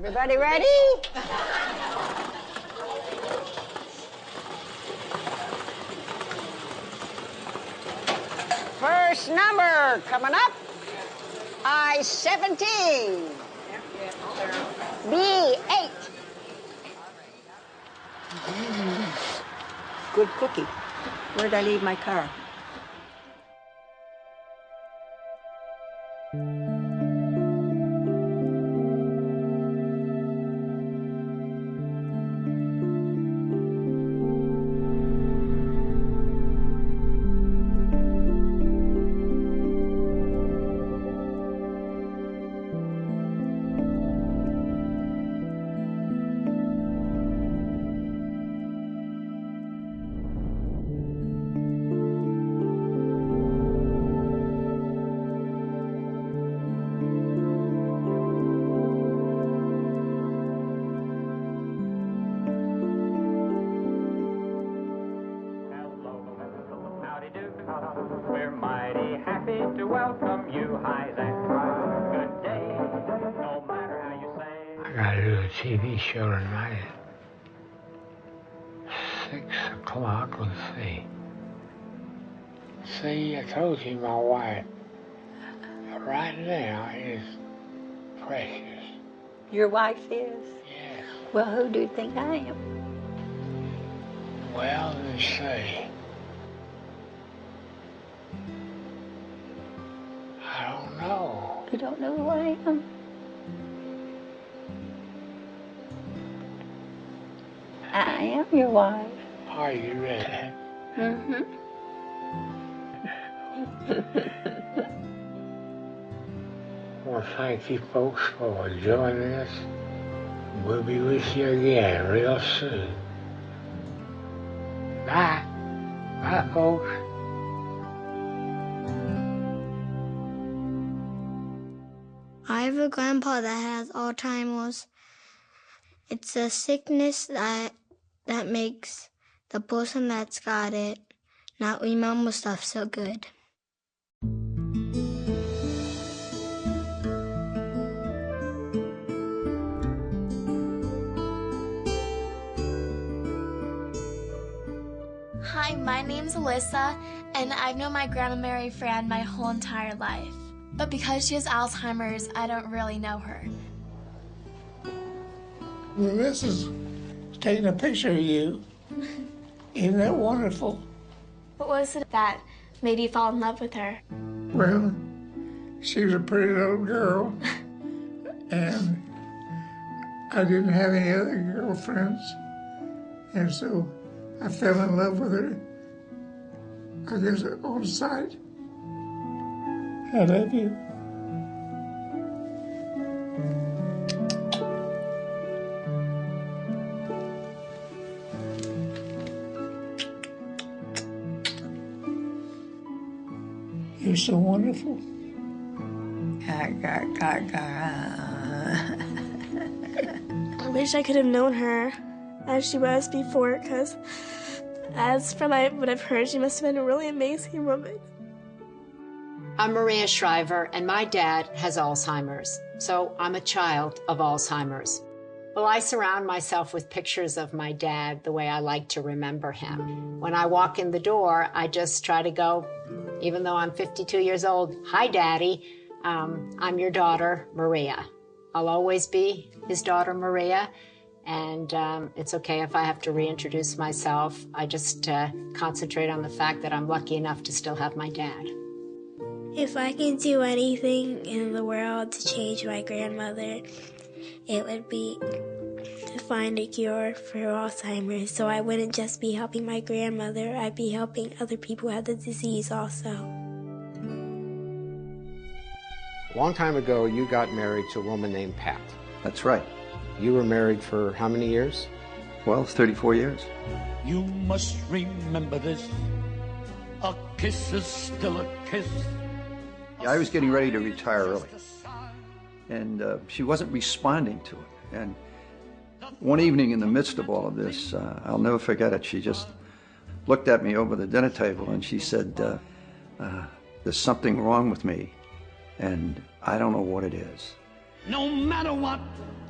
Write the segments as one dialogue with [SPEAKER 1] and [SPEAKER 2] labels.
[SPEAKER 1] Everybody ready? First number coming up, I-17, B8. Good cookie. Where'd I leave my car?
[SPEAKER 2] We're mighty happy to welcome you. Highs and dries. Good day, no matter how you say.
[SPEAKER 3] I gotta do a TV show tonight at 6 o'clock. Let's see. See, I told you my wife right now is precious.
[SPEAKER 1] Your wife is?
[SPEAKER 3] Yes.
[SPEAKER 1] Well, who do you think I am?
[SPEAKER 3] Well, let's see. I don't know.
[SPEAKER 1] You don't know who I am? I am your wife.
[SPEAKER 3] Are you ready?
[SPEAKER 1] Mm-hmm.
[SPEAKER 3] Well, thank you folks for joining us. We'll be with you again real soon. Bye. Bye, folks.
[SPEAKER 4] I have a grandpa that has Alzheimer's. It's a sickness that makes the person that's got it not remember stuff so good.
[SPEAKER 5] Hi, my name's Alyssa, and I've known my Grandma Mary Fran my whole entire life. But because she has Alzheimer's, I don't really know her.
[SPEAKER 6] Well, this is taking a picture of you. Isn't that wonderful?
[SPEAKER 5] What was it that made you fall in love with her?
[SPEAKER 6] Well, she was a pretty little girl, and I didn't have any other girlfriends, and so I fell in love with her, I guess, on sight. I love you. You're so wonderful.
[SPEAKER 5] I wish I could have known her as she was before, because as from what I've heard, she must have been a really amazing woman.
[SPEAKER 7] I'm Maria Shriver, and my dad has Alzheimer's, so I'm a child of Alzheimer's. Well, I surround myself with pictures of my dad the way I like to remember him. When I walk in the door, I just try to go, even though I'm 52 years old, "Hi, Daddy. I'm your daughter, Maria." I'll always be his daughter, Maria, and it's okay if I have to reintroduce myself. I just concentrate on the fact that I'm lucky enough to still have my dad.
[SPEAKER 4] If I can do anything in the world to change my grandmother, it would be to find a cure for Alzheimer's, so I wouldn't just be helping my grandmother, I'd be helping other people who have the disease also.
[SPEAKER 8] A long time ago, you got married to a woman named Pat.
[SPEAKER 9] That's right.
[SPEAKER 8] You were married for how many years?
[SPEAKER 9] Well, 34 years.
[SPEAKER 10] You must remember this. A kiss is still a kiss.
[SPEAKER 9] I was getting ready to retire early, and she wasn't responding to it. And one evening in the midst of all of this, I'll never forget it, she just looked at me over the dinner table and she said, there's something wrong with me, and I don't know what it is.
[SPEAKER 10] no matter what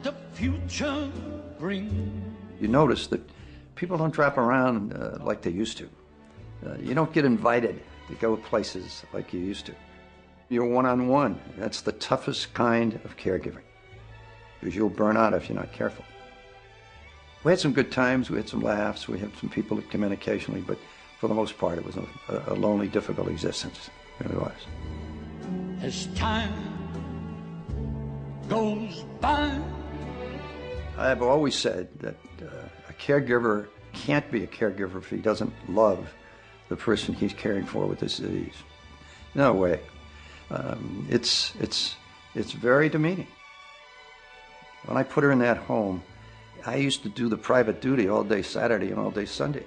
[SPEAKER 10] the future brings.
[SPEAKER 9] You notice that people don't drop around like they used to. You don't get invited to go places like you used to. You're one-on-one. That's the toughest kind of caregiving, because you'll burn out if you're not careful. We had some good times, we had some laughs, we had some people that come in occasionally, but for the most part it was a lonely, difficult existence. It really was.
[SPEAKER 10] As time goes by,
[SPEAKER 9] I've always said that a caregiver can't be a caregiver if he doesn't love the person he's caring for with this disease. No way. It's very demeaning. When I put her in that home, I used to do the private duty all day Saturday and all day Sunday,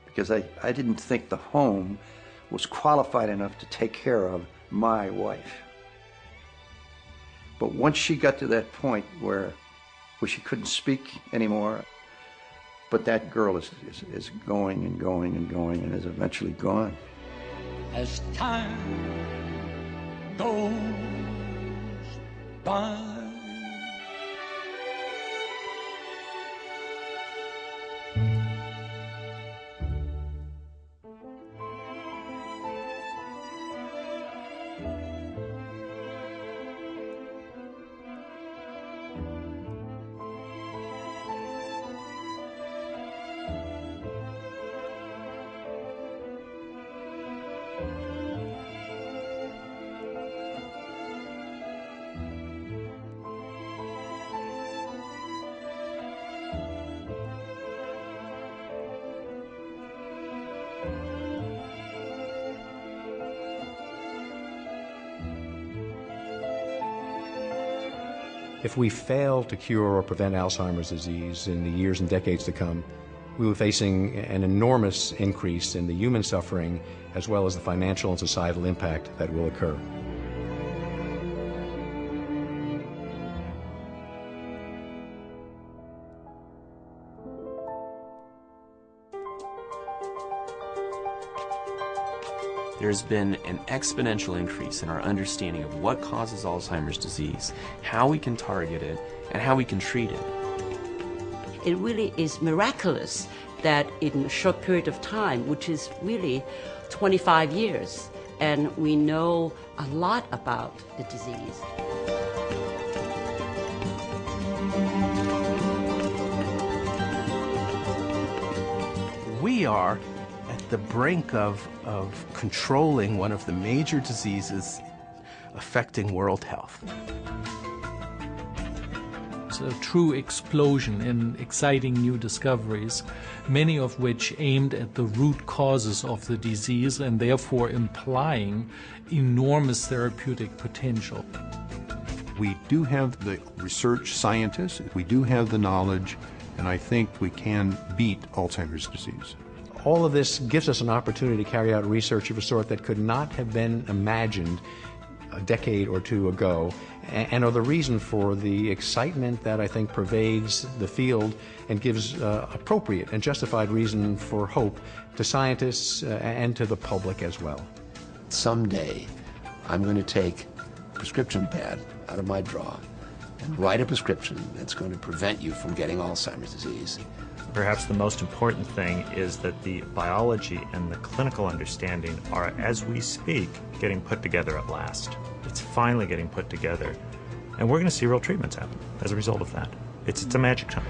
[SPEAKER 9] because I didn't think the home was qualified enough to take care of my wife. But once she got to that point where she couldn't speak anymore, but that girl is going and going and going and is eventually gone.
[SPEAKER 10] as time goes by.
[SPEAKER 11] If we fail to cure or prevent Alzheimer's disease in the years and decades to come, we will be facing an enormous increase in the human suffering as well as the financial and societal impact that will occur.
[SPEAKER 12] There's been an exponential increase in our understanding of what causes Alzheimer's disease, how we can target it, and how we can treat it.
[SPEAKER 13] It really is miraculous that in a short period of time, which is really 25 years, and we know a lot about the disease.
[SPEAKER 14] We are at the brink of controlling one of the major diseases affecting world health.
[SPEAKER 15] It's a true explosion in exciting new discoveries, many of which aimed at the root causes of the disease and therefore implying enormous therapeutic potential.
[SPEAKER 16] We do have the research scientists, we do have the knowledge, and I think we can beat Alzheimer's disease.
[SPEAKER 11] All of this gives us an opportunity to carry out research of a sort that could not have been imagined a decade or two ago, and are the reason for the excitement that I think pervades the field and gives appropriate and justified reason for hope to scientists and to the public as well.
[SPEAKER 17] Someday, I'm going to take a prescription pad out of my drawer and write a prescription that's going to prevent you from getting Alzheimer's disease.
[SPEAKER 18] Perhaps the most important thing is that the biology and the clinical understanding are, as we speak, getting put together at last. It's finally getting put together, and we're going to see real treatments happen as a result of that. It's a magic time.